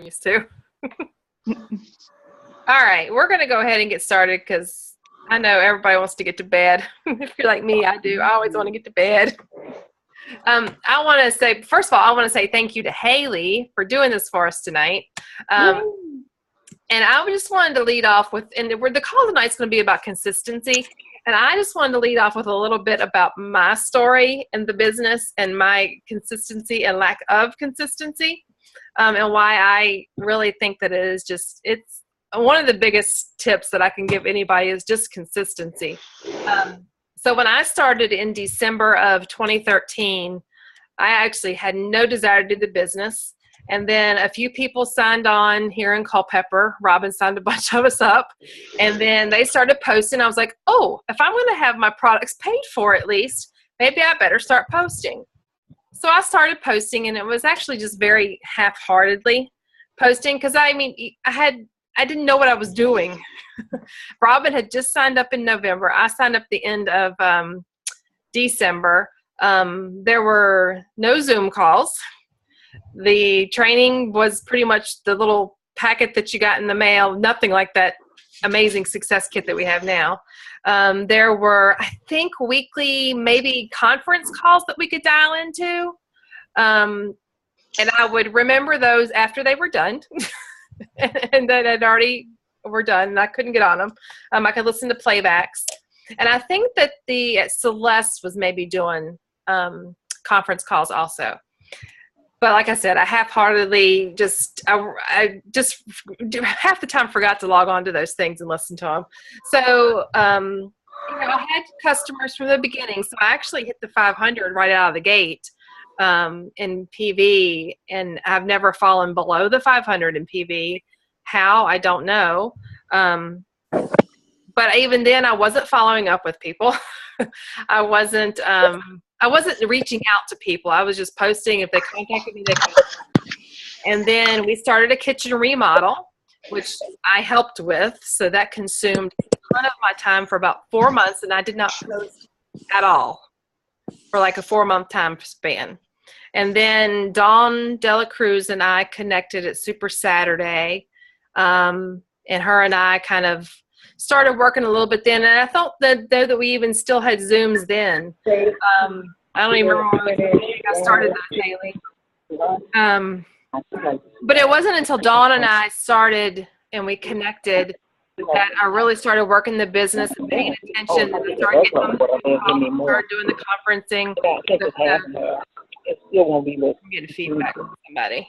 used to. All right, we're going to go ahead and get started because I know everybody wants to get to bed. If you're like me, I do. I always want to get to bed. I want to say, first of all, I want to say thank you to Hayley for doing this for us tonight. And I just wanted to lead off with, and the call tonight is going to be about consistency. And I just wanted to lead off with a little bit about my story in the business and my consistency and lack of consistency, and why I really think that it's one of the biggest tips that I can give anybody is just consistency. So when I started in December of 2013, I actually had no desire to do the business. And then a few people signed on here in Culpeper. Robin signed a bunch of us up. And then they started posting. I was like, oh, if I'm going to have my products paid for at least, maybe I better start posting. So I started posting, and it was actually just very half-heartedly posting because, I didn't know what I was doing. Robin had just signed up in November. I signed up the end of December. There were no Zoom calls. The training was pretty much the little packet that you got in the mail, nothing like that amazing success kit that we have now. There were, I think, weekly, maybe conference calls that we could dial into. And I would remember those after they were done. And that had already were done, and I couldn't get on them. I could listen to playbacks. And I think that Celeste was maybe doing conference calls also. But like I said, I half-heartedly I just half the time forgot to log on to those things and listen to them. So, I had customers from the beginning. So I actually hit the 500 right out of the gate in PV, and I've never fallen below the 500 in PV. How? I don't know. But even then, I wasn't following up with people. I wasn't reaching out to people. I was just posting. If they contacted me, they contacted me. And then we started a kitchen remodel, which I helped with. So that consumed a ton of my time for about 4 months, and I did not post at all for like a 4-month time span. And then Dawn Dela Cruz and I connected at Super Saturday, and her and I kind of started working a little bit then. And I thought that we even still had Zooms then. I don't even remember when I started that, Hayley. But it wasn't until Dawn and I started and we connected that I really started working the business and paying attention, and started getting on the phone, started doing the conferencing. I'm getting feedback from somebody.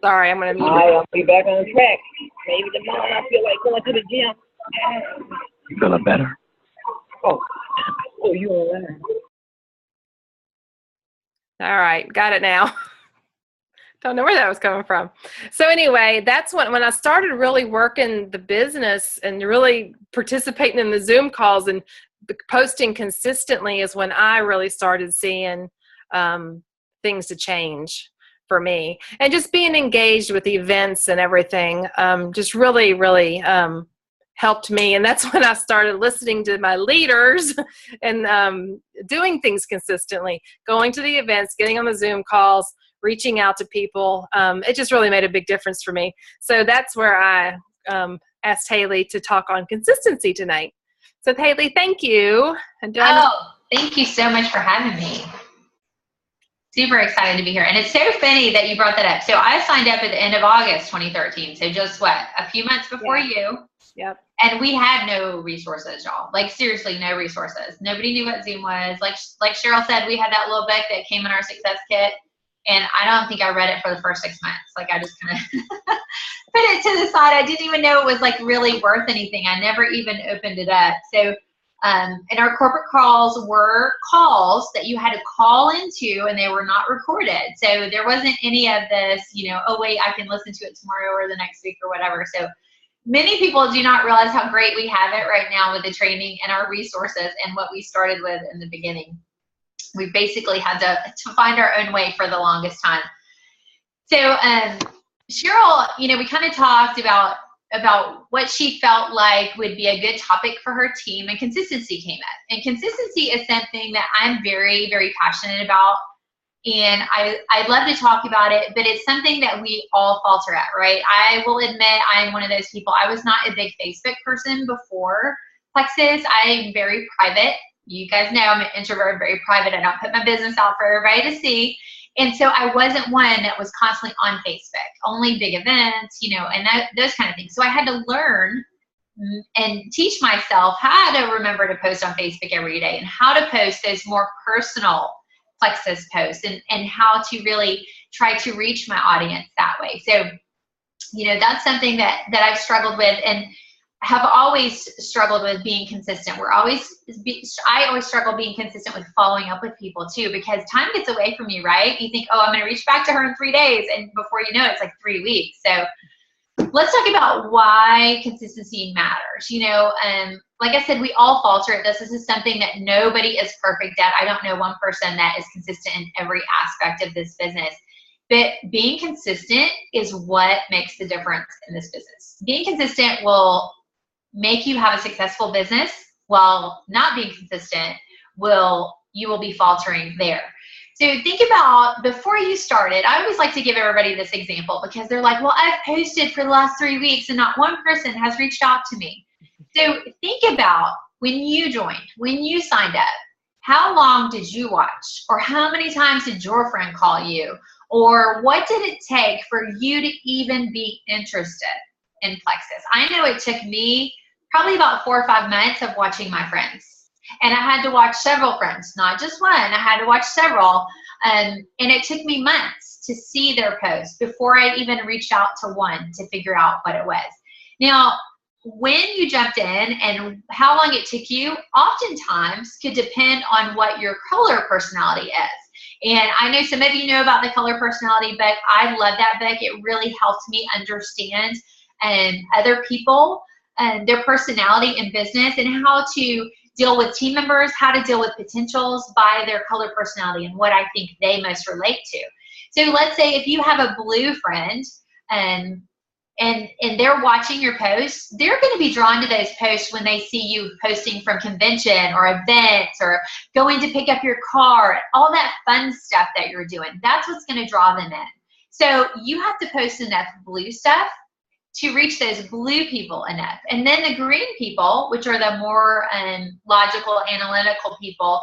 Sorry, I'm going to mute. I'll be back on track. Maybe tomorrow I feel like going to the gym. You feeling better? Oh, you all right? All right, got it now. Don't know where that was coming from. So anyway, that's when I started really working the business and really participating in the Zoom calls and posting consistently is when I really started seeing things to change for me. And just being engaged with events and everything just really, really helped me. And that's when I started listening to my leaders and doing things consistently, going to the events, getting on the Zoom calls, reaching out to people. It just really made a big difference for me. So that's where I asked Hayley to talk on consistency tonight. So Hayley, thank you. Thank you so much for having me. Super excited to be here. And it's so funny that you brought that up. So I signed up at the end of August 2013. So just a few months before you. Yep. And we had no resources, y'all. Like seriously, no resources. Nobody knew what Zoom was. Like Cheryl said, we had that little book that came in our success kit. And I don't think I read it for the first 6 months. Like I just kind of put it to the side. I didn't even know it was like really worth anything. I never even opened it up. So, and our corporate calls were calls that you had to call into, and they were not recorded. So there wasn't any of this, oh wait, I can listen to it tomorrow or the next week or whatever. So many people do not realize how great we have it right now with the training and our resources and what we started with in the beginning. We basically had to find our own way for the longest time. So Cheryl, we kind of talked about what she felt like would be a good topic for her team, and consistency came up. And consistency is something that I'm very, very passionate about. And I love to talk about it, but it's something that we all falter at, right? I will admit I'm one of those people. I was not a big Facebook person before Plexus. I'm very private. You guys know I'm an introvert, very private. I don't put my business out for everybody to see. And so I wasn't one that was constantly on Facebook, only big events, you know, and those kind of things. So I had to learn and teach myself how to remember to post on Facebook every day and how to post those more personal Plexus posts and how to really try to reach my audience that way. So, you know, that's something that I've struggled with and have always struggled with being consistent. I always struggle being consistent with following up with people too, because time gets away from you, right? You think, oh, I'm going to reach back to her in 3 days. And before you know it, it's like 3 weeks. So let's talk about why consistency matters. You know, like I said, we all falter at this. This is something that nobody is perfect at. I don't know one person that is consistent in every aspect of this business. But being consistent is what makes the difference in this business. Being consistent will make you have a successful business, while not being consistent you will be faltering there. So think about before you started. I always like to give everybody this example because they're like, well, I've posted for the last 3 weeks and not one person has reached out to me. So think about when you joined, when you signed up, how long did you watch? Or how many times did your friend call you? Or what did it take for you to even be interested in Plexus? I know it took me probably about 4 or 5 months of watching my friends. And I had to watch several friends, not just one. I had to watch several. And it took me months to see their posts before I even reached out to one to figure out what it was. Now, when you jumped in and how long it took you, oftentimes could depend on what your color personality is. And I know some of you know about the color personality book. I love that book. It really helped me understand other people and their personality in business and how to deal with team members, how to deal with potentials by their color personality and what I think they most relate to. So let's say if you have a blue friend and they're watching your posts, they're going to be drawn to those posts when they see you posting from convention or events or going to pick up your car, all that fun stuff that you're doing. That's what's going to draw them in. So you have to post enough blue stuff to reach those blue people enough. And then the green people, which are the more logical, analytical people,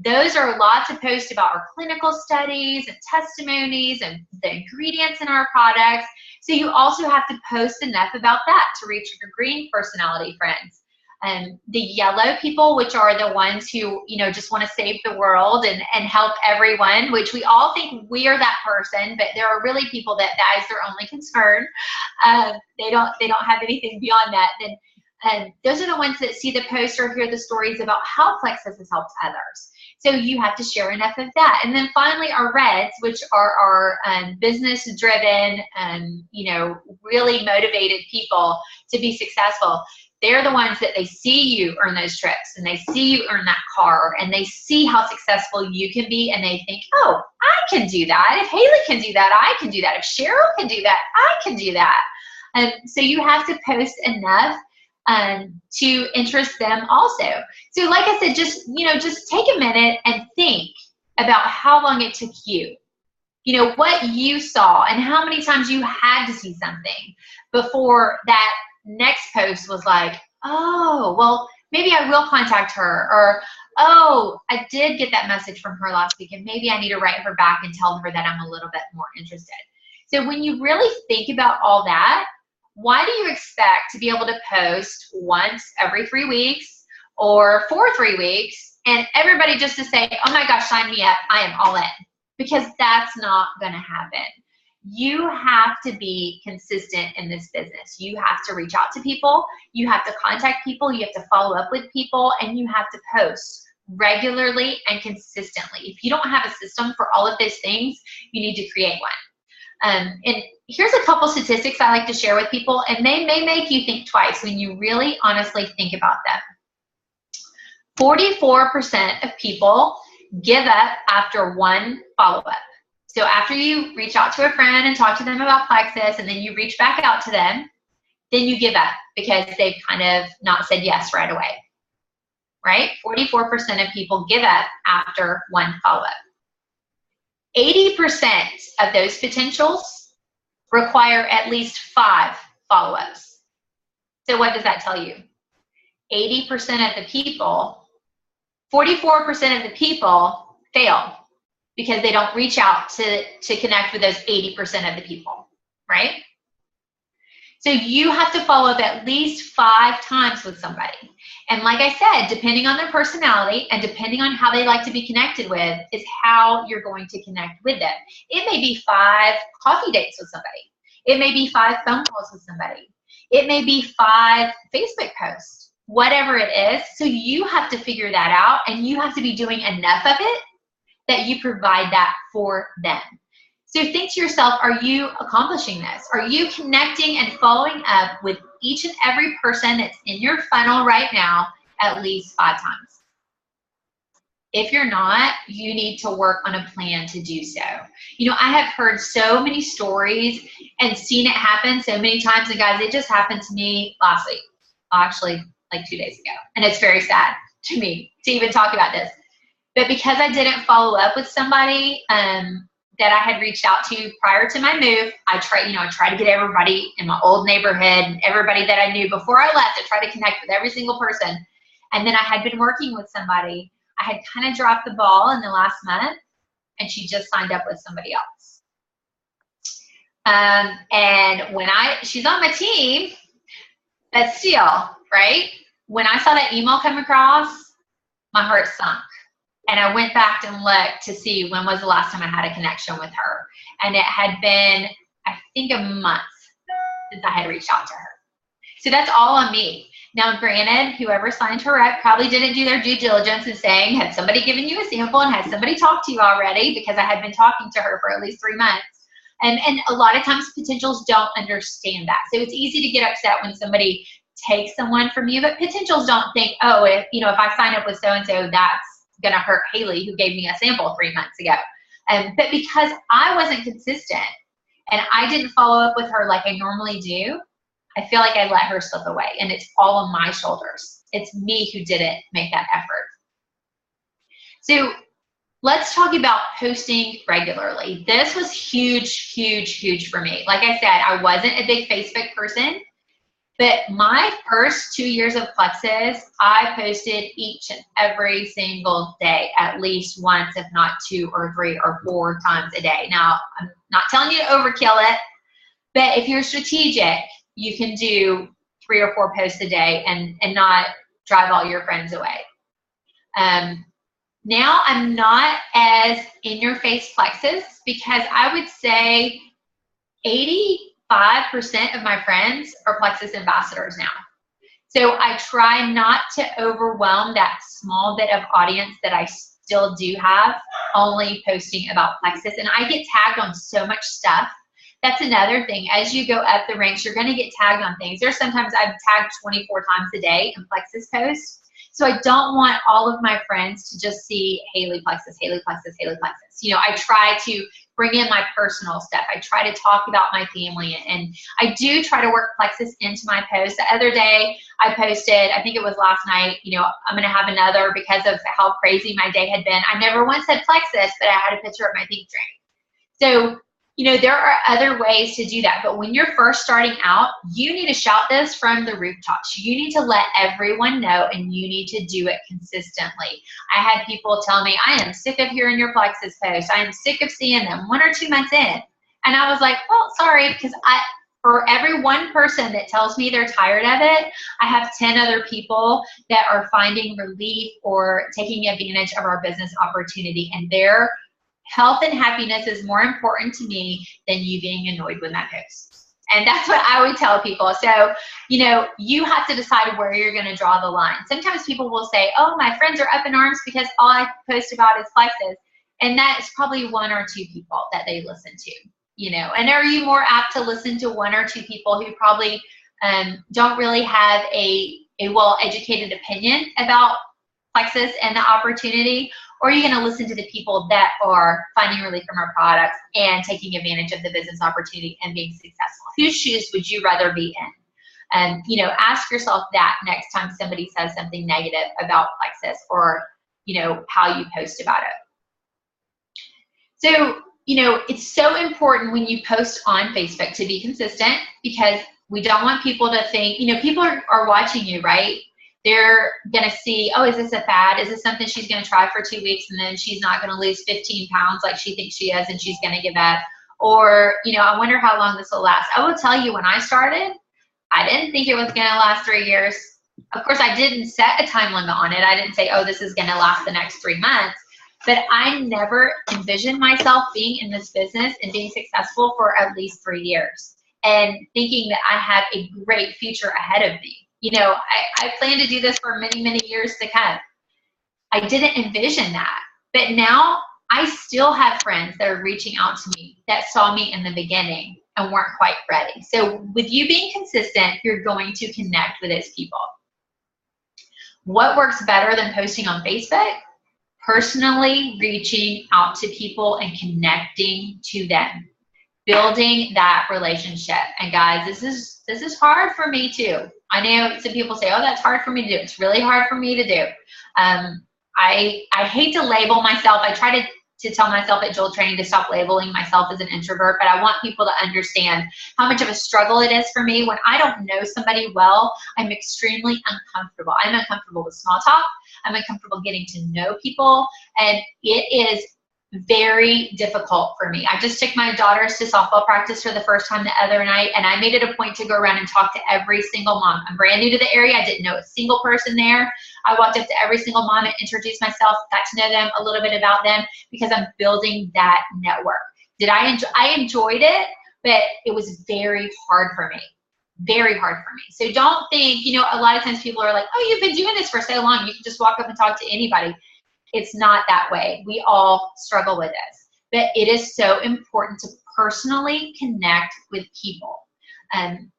those are lots of posts about our clinical studies and testimonies and the ingredients in our products. So you also have to post enough about that to reach your green personality friends. The yellow people, which are the ones who, you know, just want to save the world and help everyone, which we all think we are that person, but there are really people that is their only concern. They don't have anything beyond that. And those are the ones that see the post or hear the stories about how Plexus has helped others. So you have to share enough of that. And then finally our reds, which are our business-driven, you know, really motivated people to be successful. They're the ones that they see you earn those trips and they see you earn that car and they see how successful you can be and they think, oh, I can do that. If Hayley can do that, I can do that. If Cheryl can do that, I can do that. So you have to post enough to interest them also. So like I said, just take a minute and think about how long it took you. You know, what you saw and how many times you had to see something before that next post was like, oh, well, maybe I will contact her, or, oh, I did get that message from her last week and maybe I need to write her back and tell her that I'm a little bit more interested. So when you really think about all that, why do you expect to be able to post once every 3 weeks or for 3 weeks and everybody just to say, oh my gosh, sign me up, I am all in? Because that's not going to happen. You have to be consistent in this business. You have to reach out to people. You have to contact people. You have to follow up with people. And you have to post regularly and consistently. If you don't have a system for all of those things, you need to create one. And here's a couple statistics I like to share with people, and they may make you think twice when you really honestly think about them. 44% of people give up after one follow-up. So after you reach out to a friend and talk to them about Plexus and then you reach back out to them, then you give up because they've kind of not said yes right away, right? 44% of people give up after one follow-up. 80% of those potentials require at least 5 follow-ups. So what does that tell you? 80% of the people, 44% of the people fail because they don't reach out to connect with those 80% of the people, right? So you have to follow up at least 5 times with somebody. And like I said, depending on their personality and depending on how they like to be connected with is how you're going to connect with them. It may be 5 coffee dates with somebody. It may be 5 phone calls with somebody. It may be 5 Facebook posts, whatever it is. So you have to figure that out, and you have to be doing enough of it that you provide that for them. So think to yourself, are you accomplishing this? Are you connecting and following up with each and every person that's in your funnel right now at least 5 times? If you're not, you need to work on a plan to do so. You know, I have heard so many stories and seen it happen so many times. And guys, it just happened to me last week, actually like 2 days ago. And it's very sad to me to even talk about this. But because I didn't follow up with somebody that I had reached out to prior to my move, I tried to get everybody in my old neighborhood and everybody that I knew before I left. I tried to connect with every single person. And then I had been working with somebody. I had kind of dropped the ball in the last month, and she just signed up with somebody else. And when she's on my team, but still, right? When I saw that email come across, my heart sunk. And I went back and looked to see when was the last time I had a connection with her. And it had been, I think, a month since I had reached out to her. So that's all on me. Now, granted, whoever signed her up probably didn't do their due diligence in saying, had somebody given you a sample and had somebody talked to you already? Because I had been talking to her for at least 3 months. And a lot of times potentials don't understand that. So it's easy to get upset when somebody takes someone from you, but potentials don't think, oh, if I sign up with so-and-so, that's going to hurt Hayley, who gave me a sample 3 months ago. But because I wasn't consistent and I didn't follow up with her like I normally do, I feel like I let her slip away, and it's all on my shoulders. It's me who didn't make that effort. So let's talk about posting regularly. This was huge, huge, huge for me. Like I said, I wasn't a big Facebook person, but my first 2 years of Plexus, I posted each and every single day, at least once, if not 2 or 3 or 4 times a day. Now, I'm not telling you to overkill it, but if you're strategic, you can do 3 or 4 posts a day and not drive all your friends away. Now I'm not as in your face Plexus, because I would say 85% of my friends are Plexus ambassadors now. So I try not to overwhelm that small bit of audience that I still do have, only posting about Plexus. And I get tagged on so much stuff. That's another thing. As you go up the ranks, you're going to get tagged on things. There's sometimes I'm tagged 24 times a day in Plexus posts. So I don't want all of my friends to just see Hayley Plexus, Hayley Plexus, Hayley Plexus. You know, I try to bring in my personal stuff. I try to talk about my family, and I do try to work Plexus into my posts. The other day I posted, I think it was last night, you know, I'm going to have another because of how crazy my day had been. I never once said Plexus, but I had a picture of my pink drink. So, you know, there are other ways to do that. But when you're first starting out, you need to shout this from the rooftops. You need to let everyone know, and you need to do it consistently. I had people tell me, I am sick of hearing your Plexus posts. I am sick of seeing them 1 or 2 months in. And I was like, well, sorry, because for every one person that tells me they're tired of it, I have 10 other people that are finding relief or taking advantage of our business opportunity, and their health and happiness is more important to me than you being annoyed with my posts. And that's what I would tell people. So, you know, you have to decide where you're going to draw the line. Sometimes people will say, oh, my friends are up in arms because all I post about is Plexus. And that is probably 1 or 2 people that they listen to, you know. And are you more apt to listen to 1 or 2 people who probably don't really have a well-educated opinion about Plexus and the opportunity? Or are you going to listen to the people that are finding relief from our products and taking advantage of the business opportunity and being successful? Whose shoes would you rather be in? And, you know, ask yourself that next time somebody says something negative about Plexus, or, you know, how you post about it. So, it's so important when you post on Facebook to be consistent, because we don't want people to think, people are watching you, right? They're going to see, oh, is this a fad? Is this something she's going to try for 2 weeks and then she's not going to lose 15 pounds like she thinks she is and she's going to give up? Or, I wonder how long this will last. I will tell you, when I started, I didn't think it was going to last 3 years. Of course, I didn't set a time limit on it. I didn't say, oh, this is going to last the next 3 months. But I never envisioned myself being in this business and being successful for at least 3 years and thinking that I had a great future ahead of me. I plan to do this for many, many years to come. I didn't envision that. But now I still have friends that are reaching out to me that saw me in the beginning and weren't quite ready. So with you being consistent, you're going to connect with those people. What works better than posting on Facebook? Personally reaching out to people and connecting to them, building that relationship. And guys, this is hard for me too. I know some people say, oh, that's hard for me to do. It's really hard for me to do. I hate to label myself. I try to tell myself at Joel Training to stop labeling myself as an introvert, but I want people to understand how much of a struggle it is for me. When I don't know somebody well, I'm extremely uncomfortable. I'm uncomfortable with small talk. I'm uncomfortable getting to know people, and it is very difficult for me. I just took my daughters to softball practice for the first time the other night, and I made it a point to go around and talk to every single mom. I'm brand new to the area. I didn't know a single person there. I walked up to every single mom and introduced myself, got to know them, a little bit about them, because I'm building that network. I enjoyed it, but it was very hard for me. Very hard for me. So don't think, a lot of times people are like, oh, you've been doing this for so long, you can just walk up and talk to anybody. It's not that way. We all struggle with this. But it is so important to personally connect with people. And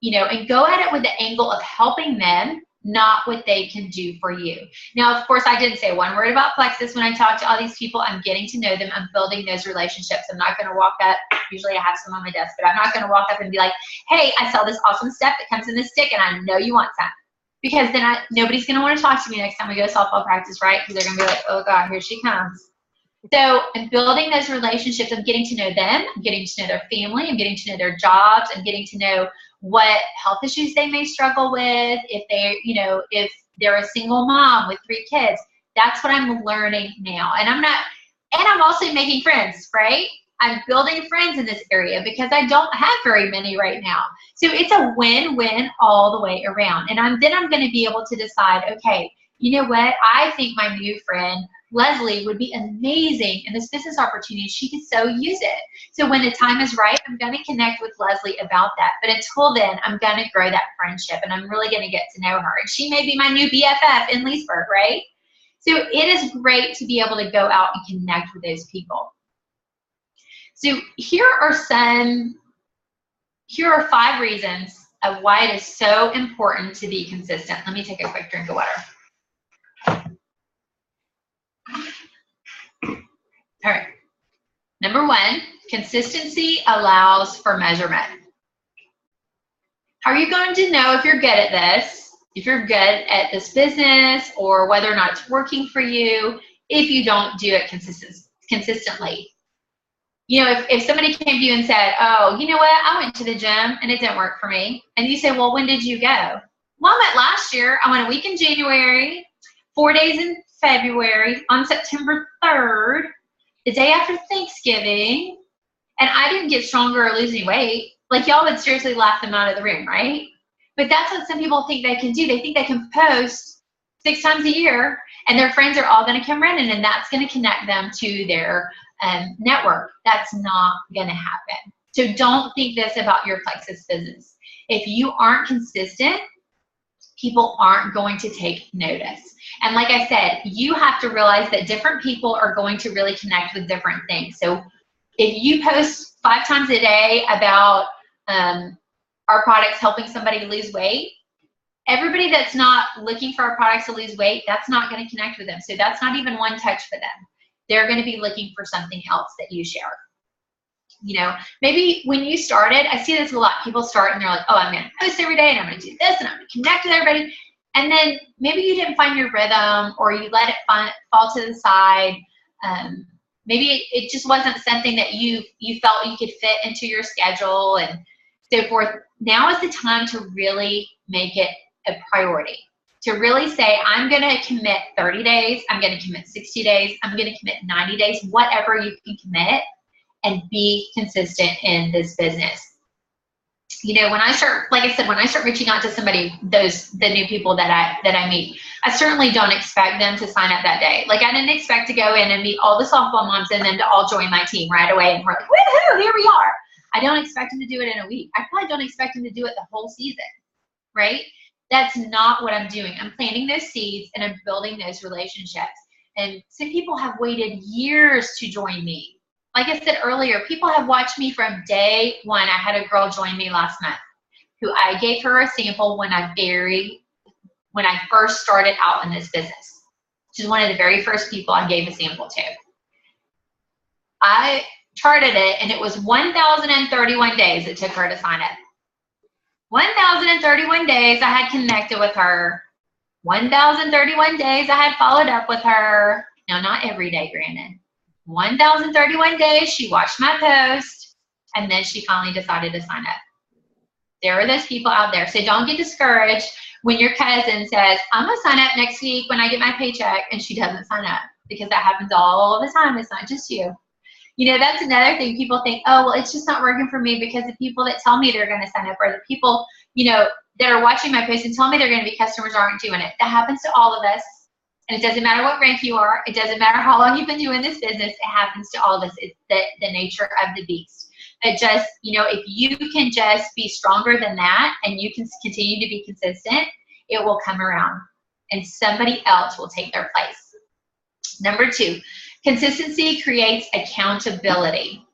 go at it with the angle of helping them, not what they can do for you. Now, of course, I didn't say one word about Plexus when I talk to all these people. I'm getting to know them. I'm building those relationships. I'm not going to walk up. Usually I have some on my desk, but I'm not going to walk up and be like, hey, I sell this awesome stuff that comes in this stick, and I know you want some. Because then nobody's going to want to talk to me next time we go to softball practice, right? Because they're going to be like, oh, God, here she comes. So I'm building those relationships. I'm getting to know them. I'm getting to know their family. I'm getting to know their jobs. I'm getting to know what health issues they may struggle with. If they're a single mom with 3 kids, that's what I'm learning now. And I'm also making friends, right? I'm building friends in this area because I don't have very many right now. So it's a win-win all the way around. And I'm going to be able to decide, okay, you know what? I think my new friend, Leslie, would be amazing in this business opportunity. She could so use it. So when the time is right, I'm going to connect with Leslie about that. But until then, I'm going to grow that friendship, and I'm really going to get to know her. And she may be my new BFF in Leesburg, right? So it is great to be able to go out and connect with those people. So here are 5 reasons of why it is so important to be consistent. Let me take a quick drink of water. All right. Number 1, consistency allows for measurement. How are you going to know if you're good at this, if you're good at this business, or whether or not it's working for you if you don't do it consistently? If somebody came to you and said, oh, you know what, I went to the gym and it didn't work for me. And you say, well, when did you go? Well, I went last year. I went a week in January, 4 days in February, on September 3rd, the day after Thanksgiving, and I didn't get stronger or lose any weight. Like, y'all would seriously laugh them out of the room, right? But that's what some people think they can do. They think they can post 6 times a year, and their friends are all going to come running, and that's going to connect them to their network. That's not going to happen. So don't think this about your Plexus business. If you aren't consistent, people aren't going to take notice. And like I said, you have to realize that different people are going to really connect with different things. So if you post 5 times a day about our products helping somebody lose weight, everybody that's not looking for our products to lose weight, that's not going to connect with them. So that's not even one touch for them. They're going to be looking for something else that you share. Maybe when you started, I see this a lot. People start and they're like, oh, I'm going to post every day and I'm going to do this and I'm going to connect with everybody. And then maybe you didn't find your rhythm, or you let it fall to the side. Maybe it just wasn't something that you felt you could fit into your schedule and so forth. Now is the time to really make it a priority. To really say, I'm going to commit 30 days, I'm going to commit 60 days, I'm going to commit 90 days, whatever you can commit, and be consistent in this business. You know, when I start, like I said, when I start reaching out to somebody, the new people that I meet, I certainly don't expect them to sign up that day. Like, I didn't expect to go in and meet all the softball moms and then to all join my team right away and we're like, woohoo, here we are. I don't expect them to do it in a week. I probably don't expect them to do it the whole season, right? That's not what I'm doing. I'm planting those seeds and I'm building those relationships. And some people have waited years to join me. Like I said earlier, people have watched me from day one. I had a girl join me last month who I gave her a sample when I first started out in this business. She's one of the very first people I gave a sample to. I charted it, and it was 1,031 days it took her to sign up. 1,031 days I had connected with her. 1,031 days I had followed up with her. Now, not every day, granted. 1,031 days she watched my post, and then she finally decided to sign up. There are those people out there. So don't get discouraged when your cousin says, I'm going to sign up next week when I get my paycheck, and she doesn't sign up, because that happens all the time. It's not just you. You know, that's another thing. People think, oh, well, it's just not working for me because the people that tell me they're going to sign up, or the people, you know, that are watching my post and tell me they're going to be customers aren't doing it. That happens to all of us. And it doesn't matter what rank you are. It doesn't matter how long you've been doing this business. It happens to all of us. It's the nature of the beast. It just, you know, if you can just be stronger than that and you can continue to be consistent, it will come around and somebody else will take their place. Number 2, consistency creates accountability.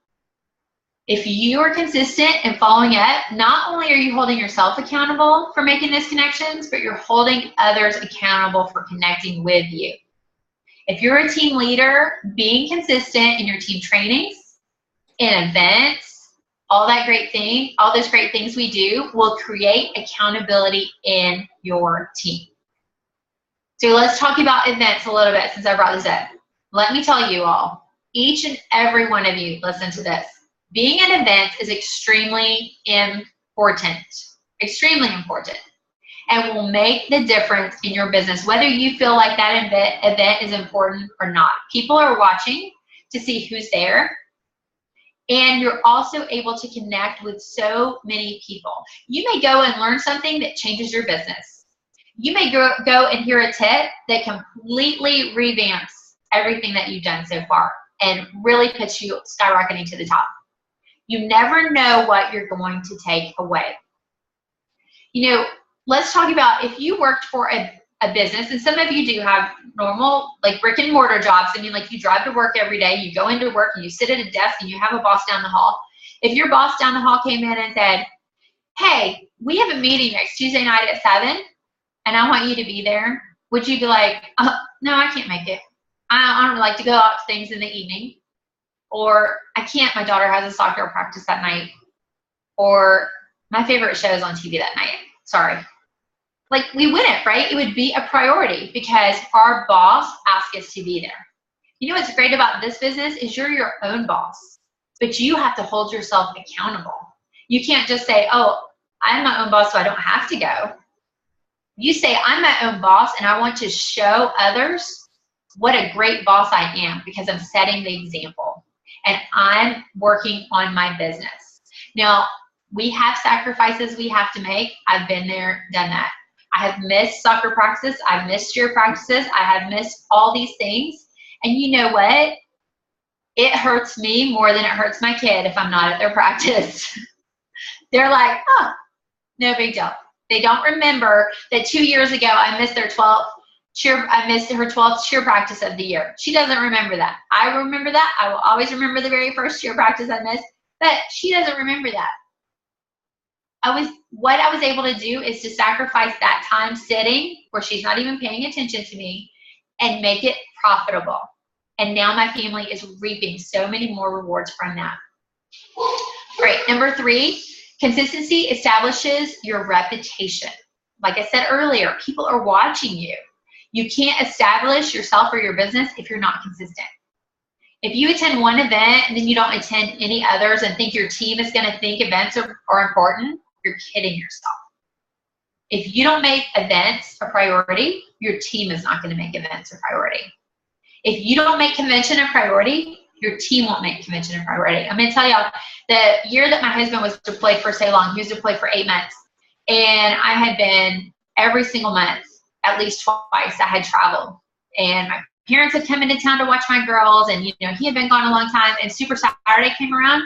If you are consistent and following up, not only are you holding yourself accountable for making those connections, but you're holding others accountable for connecting with you. If you're a team leader, being consistent in your team trainings, in events, all those great things we do will create accountability in your team. So let's talk about events a little bit since I brought this up. Let me tell you all, each and every one of you, listen to this. Being an event is extremely important, and will make the difference in your business, whether you feel like that event is important or not. People are watching to see who's there, and you're also able to connect with so many people. You may go and learn something that changes your business. You may go and hear a tip that completely revamps everything that you've done so far and really puts you skyrocketing to the top. You never know what you're going to take away. You know, let's talk about if you worked for a business, and some of you do have normal, like brick and mortar jobs. I mean, like you drive to work every day, you go into work and you sit at a desk and you have a boss down the hall. If your boss down the hall came in and said, hey, we have a meeting next Tuesday night at 7 and I want you to be there, would you be like, no, I can't make it. I don't like to go out to things in the evening. Or I can't, my daughter has a soccer practice that night. Or my favorite show is on TV that night. Sorry. Like, we wouldn't, right? It would be a priority because our boss asked us to be there. You know what's great about this business is you're your own boss, but you have to hold yourself accountable. You can't just say, oh, I'm my own boss, so I don't have to go. You say, I'm my own boss, and I want to show others what a great boss I am because I'm setting the example. And I'm working on my business. Now, we have sacrifices we have to make. I've been there, done that. I have missed soccer practices. I've missed cheer practices. I have missed all these things. And you know what? It hurts me more than it hurts my kid if I'm not at their practice. They're like, oh, no big deal. They don't remember that 2 years ago I missed her 12th cheer practice of the year. She doesn't remember that. I remember that. I will always remember the very first cheer practice I missed, but she doesn't remember that. What I was able to do is to sacrifice that time sitting where she's not even paying attention to me and make it profitable. And now my family is reaping so many more rewards from that. All right, number 3, consistency establishes your reputation. Like I said earlier, people are watching you. You can't establish yourself or your business if you're not consistent. If you attend one event and then you don't attend any others and think your team is going to think events are important, you're kidding yourself. If you don't make events a priority, your team is not going to make events a priority. If you don't make convention a priority, your team won't make convention a priority. I'm going to tell y'all, the year that my husband was deployed for so long, he was deployed for 8 months. And I had been every single month, at least twice, I had traveled. And my parents had come into town to watch my girls, and he had been gone a long time, and Super Saturday came around,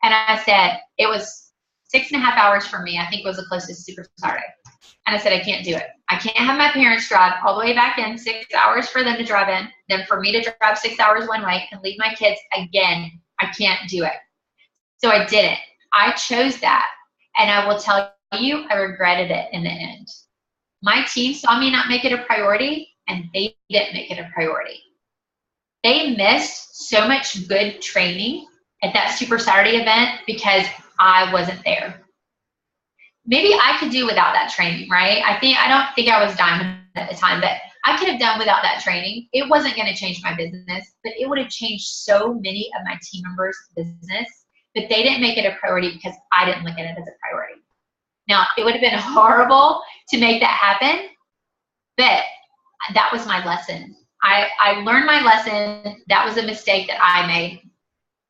and I said, it was 6.5 hours for me, I think was the closest Super Saturday. And I said, I can't do it. I can't have my parents drive all the way back in, 6 hours for them to drive in, then for me to drive 6 hours one way and leave my kids again. I can't do it. So I did it. I chose that. And I will tell you, I regretted it in the end. My team saw me not make it a priority, and they didn't make it a priority. They missed so much good training at that Super Saturday event because I wasn't there. Maybe I could do without that training, right? I don't think I was diamond at the time, but I could have done without that training. It wasn't going to change my business, but it would have changed so many of my team members' business. But they didn't make it a priority because I didn't look at it as a priority. Now, it would have been horrible to make that happen, but that was my lesson. I learned my lesson. That was a mistake that I made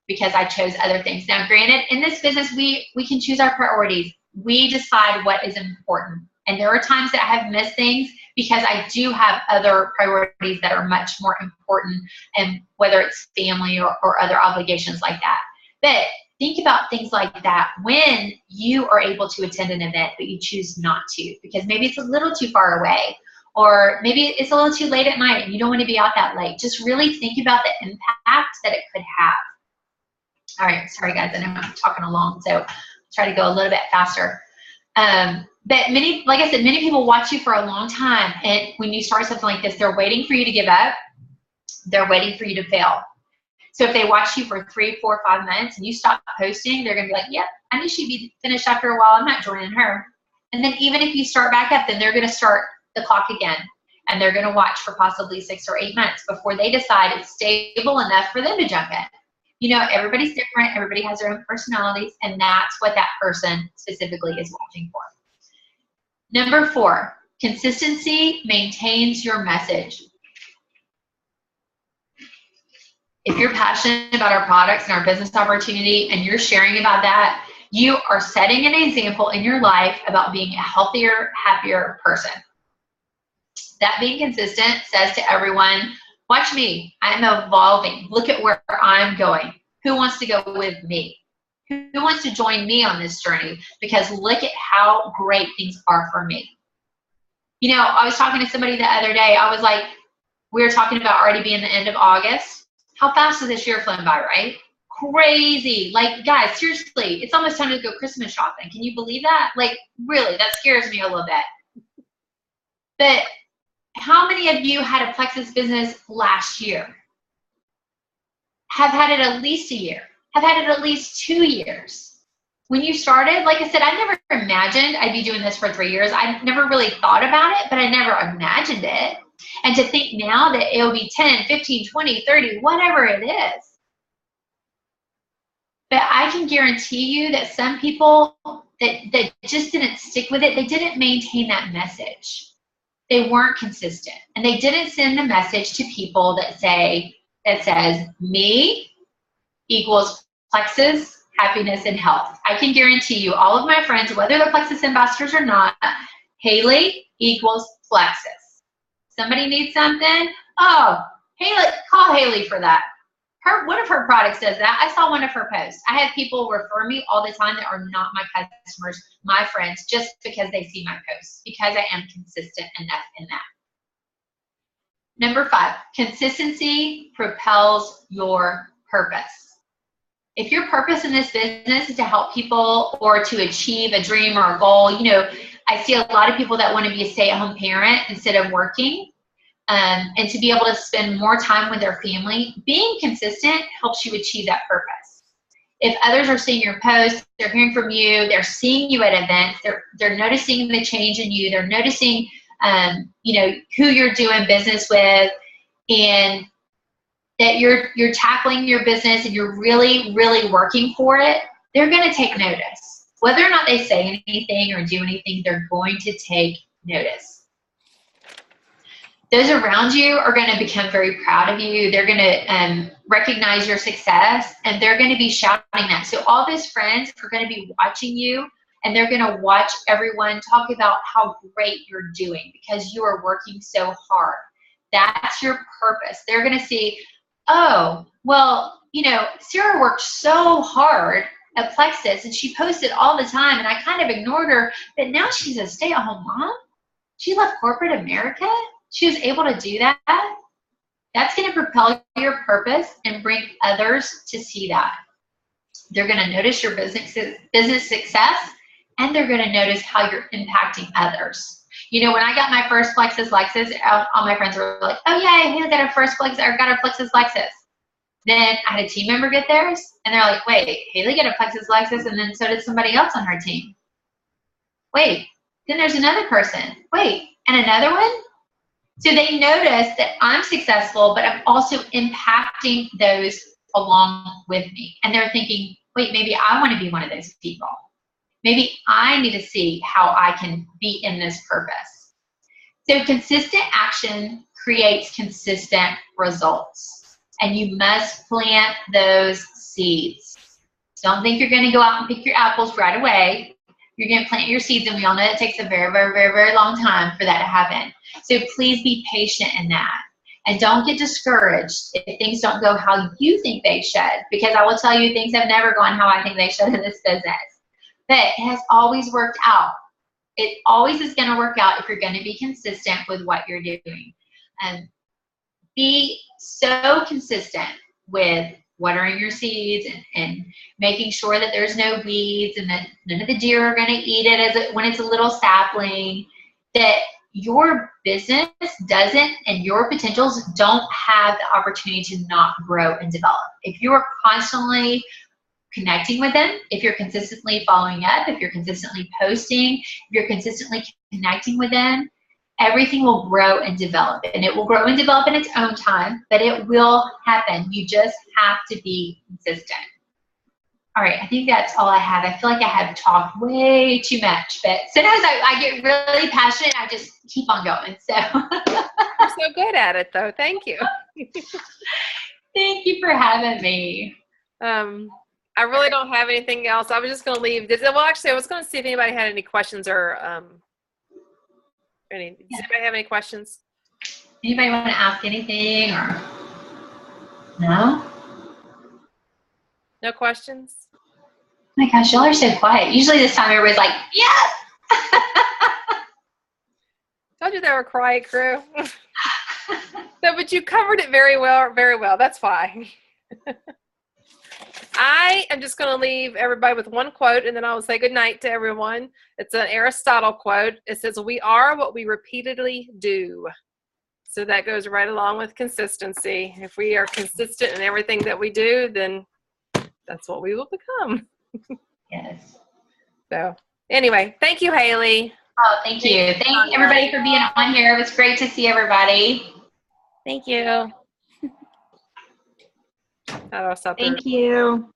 because I chose other things. Now, granted, in this business, we can choose our priorities. We decide what is important. And there are times that I have missed things because I do have other priorities that are much more important, and whether it's family or other obligations like that. But think about things like that when you are able to attend an event, but you choose not to because maybe it's a little too far away, or maybe it's a little too late at night and you don't want to be out that late. Just really think about the impact that it could have. All right, sorry guys, I know I'm talking along, so I'll try to go a little bit faster. But like I said, many people watch you for a long time, and when you start something like this, they're waiting for you to give up. They're waiting for you to fail. So if they watch you for 3, 4, 5 months and you stop posting, they're going to be like, yep, I knew she'd be finished after a while. I'm not joining her. And then even if you start back up, then they're going to start the clock again. And they're going to watch for possibly 6 or 8 months before they decide it's stable enough for them to jump in. Everybody's different. Everybody has their own personalities. And that's what that person specifically is watching for. Number 4, consistency maintains your message. If you're passionate about our products and our business opportunity and you're sharing about that, you are setting an example in your life about being a healthier, happier person. That being consistent says to everyone, watch me, I'm evolving. Look at where I'm going. Who wants to go with me? Who wants to join me on this journey? Because look at how great things are for me. I was talking to somebody the other day. I was like, we were talking about already being the end of August. How fast has this year flown by, right? Crazy. Like, guys, seriously, it's almost time to go Christmas shopping. Can you believe that? Like, really, that scares me a little bit. But how many of you had a Plexus business last year? Have had it at least a year? Have had it at least 2 years? When you started, like I said, I never imagined I'd be doing this for 3 years. I never really thought about it, but I never imagined it. And to think now that it'll be 10, 15, 20, 30, whatever it is. But I can guarantee you that some people that just didn't stick with it, they didn't maintain that message. They weren't consistent. And they didn't send the message to people that says, me equals Plexus, happiness, and health. I can guarantee you, all of my friends, whether they're Plexus ambassadors or not, Hayley equals Plexus. Somebody needs something? Oh, Hayley, call Hayley for that. One of her products does that. I saw one of her posts. I have people refer me all the time that are not my customers, my friends, just because they see my posts, because I am consistent enough in that. Number 5, consistency propels your purpose. If your purpose in this business is to help people or to achieve a dream or a goal, I see a lot of people that want to be a stay-at-home parent instead of working, and to be able to spend more time with their family. Being consistent helps you achieve that purpose. If others are seeing your posts, they're hearing from you, they're seeing you at events, they're noticing the change in you, they're noticing who you're doing business with, and that you're tackling your business and you're really, really working for it, they're going to take notice. Whether or not they say anything or do anything, they're going to take notice. Those around you are going to become very proud of you. They're going to recognize your success, and they're going to be shouting that. So all those friends are going to be watching you, and they're going to watch everyone talk about how great you're doing because you are working so hard. That's your purpose. They're going to see, oh, well, you know, Sarah worked so hard at Plexus, and she posted all the time, and I kind of ignored her, but now she's a stay-at-home mom. She left corporate America. She was able to do that. That's going to propel your purpose and bring others to see that. They're going to notice your business success, and they're going to notice how you're impacting others. You know, when I got my first Plexus Lexus, all my friends were like, oh, yeah, Hayley got her first Plexus, or got her Plexus Lexus. Then I had a team member get theirs, and they're like, wait, Hayley got a Plexus Lexus, and then so did somebody else on her team. Wait, then there's another person. Wait, and another one? So they notice that I'm successful, but I'm also impacting those along with me. And they're thinking, wait, maybe I want to be one of those people. Maybe I need to see how I can be in this purpose. So consistent action creates consistent results. And you must plant those seeds. Don't think you're going to go out and pick your apples right away. You're going to plant your seeds, and we all know it takes a very, very, very, very long time for that to happen. So please be patient in that. And don't get discouraged if things don't go how you think they should, because I will tell you things have never gone how I think they should in this business. But it has always worked out. It always is going to work out if you're going to be consistent with what you're doing. And be so consistent with watering your seeds and making sure that there's no weeds and that none of the deer are going to eat it when it's a little sapling, that your business doesn't and your potentials don't have the opportunity to not grow and develop. If you are constantly connecting with them, if you're consistently following up, if you're consistently posting, if you're consistently connecting with them, everything will grow and develop. And it will grow and develop in its own time, but it will happen. You just have to be consistent. All right, I think that's all I have. I feel like I have talked way too much, but sometimes I get really passionate and I just keep on going. So You're so good at it, though. Thank you. Thank you for having me. I really don't have anything else. I was just going to leave. Well, actually, I was going to see if anybody had any questions or does anybody have any questions? Anybody want to ask anything or no? No questions? Oh my gosh, y'all are so quiet. Usually this time everybody's like, yes! Told you they were a quiet crew. No, but you covered it very well, very well. That's fine. I am just going to leave everybody with one quote, and then I will say good night to everyone. It's an Aristotle quote. It says, we are what we repeatedly do. So that goes right along with consistency. If we are consistent in everything that we do, then that's what we will become. Yes. So anyway, thank you, Hayley. Oh, thank you. Thank everybody for being on here. It was great to see everybody. Thank you. How do I stop there? Thank you.